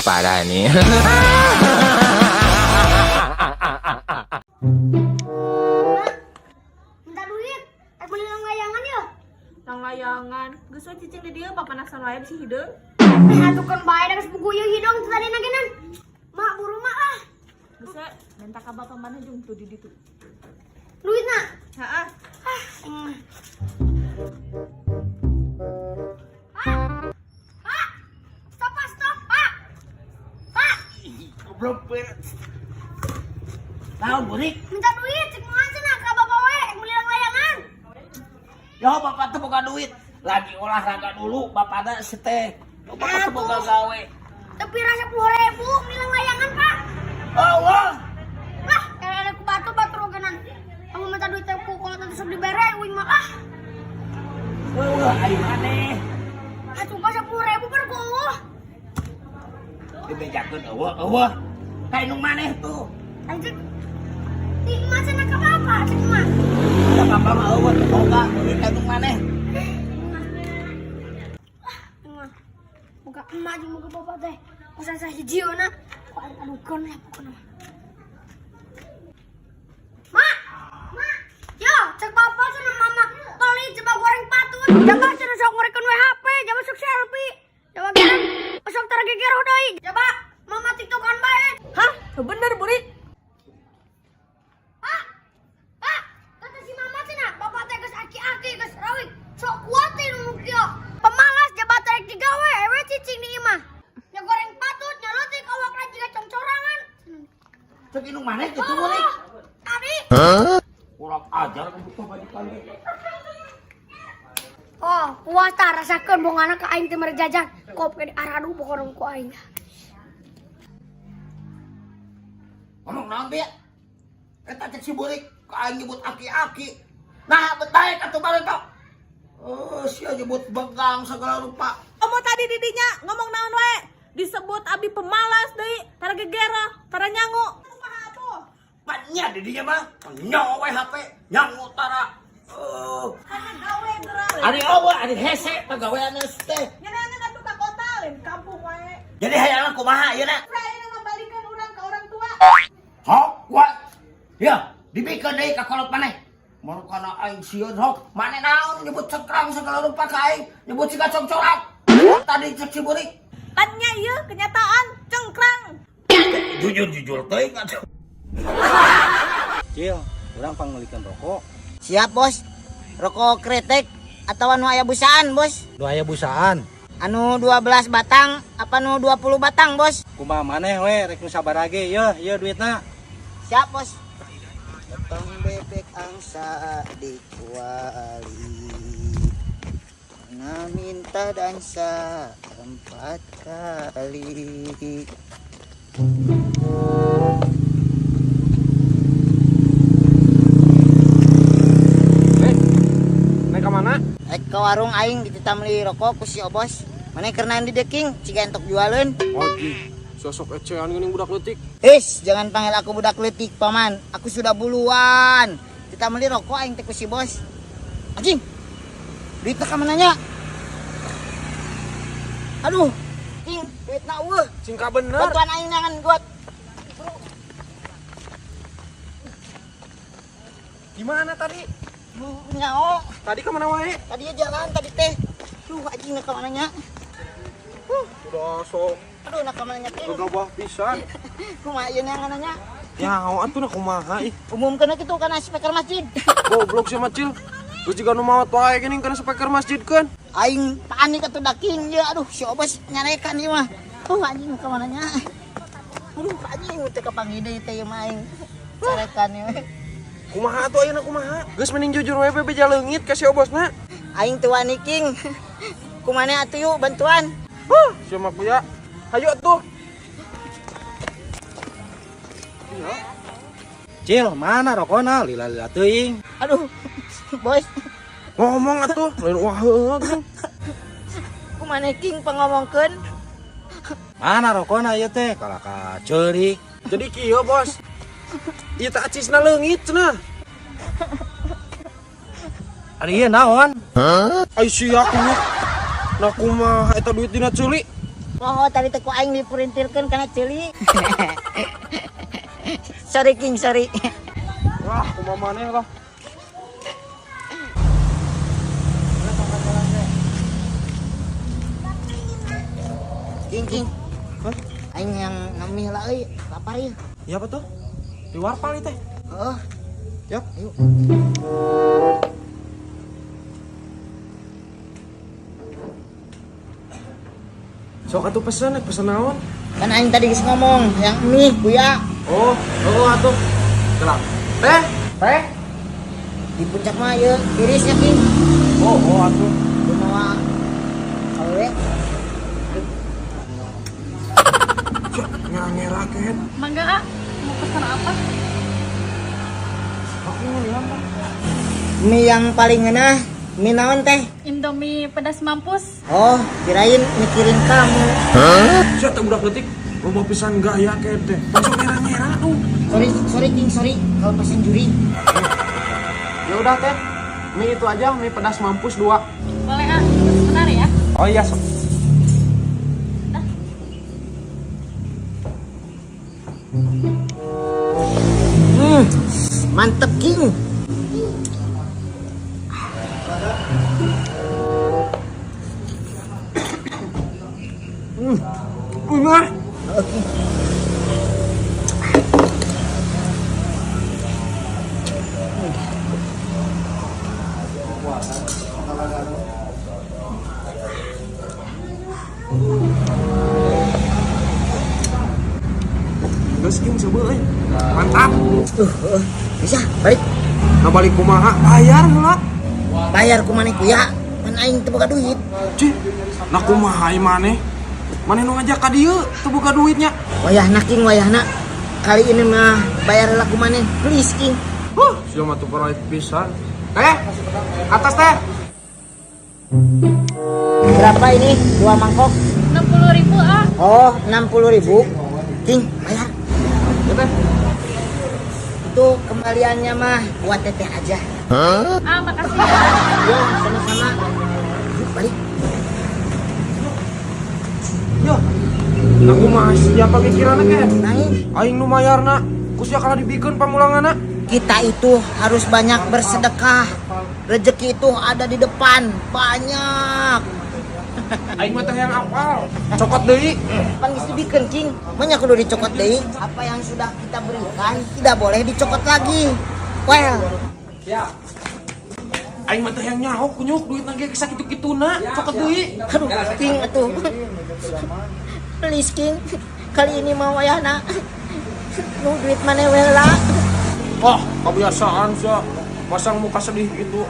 parah nih. Minta duit, aku beli layangan yuk. Layangan, geus we cicing di dieu papanasan wae bisi hideung. Atukan bae da sepugu yeuh hidung tadi nagenan. Mak buru mak ah. Geus we minta ka bapa mana jeung tuh di ditu. Duitna. Heeh. Stop, Pak, stop, Pak. Pak, Goblok beres. Naon burik? minta duit, cek moal cenah ka bapak we, beli layangan. Yo bapak teh boga duit. Lagi olahraga dulu bapakna seteh. Bapak teh boga gawe. Tapi rasa 10.000 beli layangan, Pak. Allah. Lah, ada ku batu rogenan. Kamu minta duit aku kalau nanti sok dibere uing mah ah. Ayo maneh. Atuh pas 10.000 per ku eueuh. Dibejakeun eueuh. Kayak nu maneh tuh. Anjir. Di mah cenah ka bapak, cek mah. Da bapak mah eueuh teu boga duit kayak nu maneh. Muka emak jeung muka bapak teh. Usaha sahijiona. Kok adukeun lah pokona. Mak. Mak. Yo, cek bapak cenah mama beli coba goreng patut. Coba cenah sok ngorekeun we HP, coba sok selfie. Coba geran sok tarageger deui. Coba mama TikTokan bae. Hah? Bener burik. Pak. Pak, kata si mama cenah bapak teh geus aki-aki geus rawik. Sok kuat teh nu kieu. Pemalas jabat rek digawe we cicing di imah. Nya goreng patut, nya leutik awakna jiga congcorangan. Cek nu maneh kitu burik. Tadi. Kurang ajar butuh majikan. Oh, puas tah rasakeun bongana ka aing teh mere jajan. Kop ke aradu pokona ku aing. Ngomong naon bieu? Eta cek si burik ka aing nyebut aki-aki. Nah, betae atuh balik kau. Sia nyebut begang segala rupa. Omo tadi didinya ngomong naon wae? Disebut abi pemalas deui, tara gegera, tara nyangu. Kumaha atuh? Patnya didinya mah nyawa we HP, nyangu tara. Kana gawe geura. Ari eueuh, ari hese pagawean teh. Nyanangan atuh ka kota lain kampung wae. Jadi hayang kumaha ieu na? Saya ngembalikan urang ka orang tua. Hok, what? Ya, dibikeun deui ka kolot maneh. Marukana aing sieun hok, maneh naon nyebut cengkrang segala rupa ka aing, nyebut siga congcorak. Tadi cek si burik. Tanya ieu kenyataan cengkrang. Jujur teuing atuh. Cil, urang panggelikan rokok. Siap bos. Rokok kretek atau anu aya busaan bos. Dua aya busaan. Anu 12 batang apa anu 20 batang bos. Kumaha maneh we rek nu sabarage yeuh duitna. Siap bos. Potong bebek angsa dikuali. Nah minta dansa 4 kali. Naik ka mana? Ke warung aing dititah meuli rokok ku si Obos. Maneh keur naon di deking ciga entok jualeun. Oke. Sosok ecean geuning budak leutik. Jangan panggil aku budak leutik, Paman. Aku sudah buluan. Kita meuli rokok aing teh ku si Bos. Anjing. Duitna ka mananya? Aduh. Cing, duitna eueuh. Cing ka bener. Bantuan aing nangan got. Gimana tadi? Nyao. Tadi ka mana wae? Tadi jalan tadi teh. Duh, anjing na ka mananya? Udah sok Aduh, na ka mananya teh. gagabah pisan. Kumaha ieu nangananya? Ya, atuh na kumaha ih. Umumkeun kitu kana speaker masjid. Goblok sih macil. Terus jika nu maot wae geuning kana speaker masjid kan. Aing panik atuh daking ye. Aduh, si Obos nyarekan ieu mah. Anjing ka mananya? Aduh, anjing teh kapanggih deui teh ieu mah aing. Carekan ieu. Kumaha atuh ayeuna kumaha? Geus mending jujur wae bebeja leungit ka si Obosna. Aing teu wani king. Kumaneh atuh yuk bantuan. Siapa kuya? Hayu atuh. Cil, mana rokona? Lila-lila teuing. Aduh, Bos. Ngomong atuh, lain waheug. Kumaneh king pangomongkeun. Mana rokona ieu teh? Kalaka ceurik. Jadi kieu, Bos. Ieu teh acisna leungit cenah. Ari ieu naon? Ai sia aku. Nah kumaha eta duit dina ceuli? Oh, tadi teh ku aing dipurintilkeun kana ceuli. Sorry King, sorry. Wah, kumaha maneh lah. King. Hah? Aing yang ngamih lah euy, lapar ieu. Iya apa tuh? Di warpal teh. Heeh. Yuk. Yuk. Sok atuh pesen naon? Kan aing tadi geus ngomong yang mie kuya. Oh atuh. Gelap. Teh? Di puncak mah ieu tirisnya King. Oh atuh. Kumaha awe. Ngera ket. Mangga ah, mau pesan apa? Aku ngeliat. Mie yang paling ngeunah mie naon teh? Indomie pedas mampus. Oh, kirain mikirin kamu. Siapa tak budak detik? Loba pisan gaya ket teh. Masuk ngera tuh. Sorry King, sorry kalau pesen juri. Ya udah teh. Mie itu aja, mie pedas mampus 2. Boleh ah, sebentar ya. Oh iya, sok. Mantep King. Enggak. Geus King coba euy. Mantap. Bisa, balik. Nah balik kumaha bayar heula. Bayar ku maneh kuya. Kan aing teu boga duit. Cih. Nah kumaha ieu maneh? Maneh nu ngajak ka dieu teu boga duitnya. Wayahna King, wayahna. Kali ini mah bayar laku maneh. Please King. Sia mah teu pernah pisan. Teh. Atas teh. Berapa ini? 2 mangkok. 60.000 ah. Oh, 60.000. King, bayar. Ya teh. Itu kembaliannya mah buat teteh aja. Ah, makasih ya. Yo, sama-sama. Yuk, balik. Yo. Nah kumaha siapa pikiranna ket? Naik. Aing nu mayarna. Ku sia kala dibikeun pamulanganna. Kita itu harus banyak bersedekah. Rezeki itu ada di depan. Banyak. Aing mah teh yang apal. Cokot deui. Pan geus dibikeun King. Banyak kudu dicokot deui. Apa yang sudah kita berikan tidak boleh dicokot lagi. Well, Aing mah teh yang nyaho kunyuk duit nage sakitu-kituna. Cokot deui. aduh King atuh. Please King. Kali ini mau wayahna. Nu duit maneh we lah. Wah, kebiasaan sia. Pasang muka sedih gitu.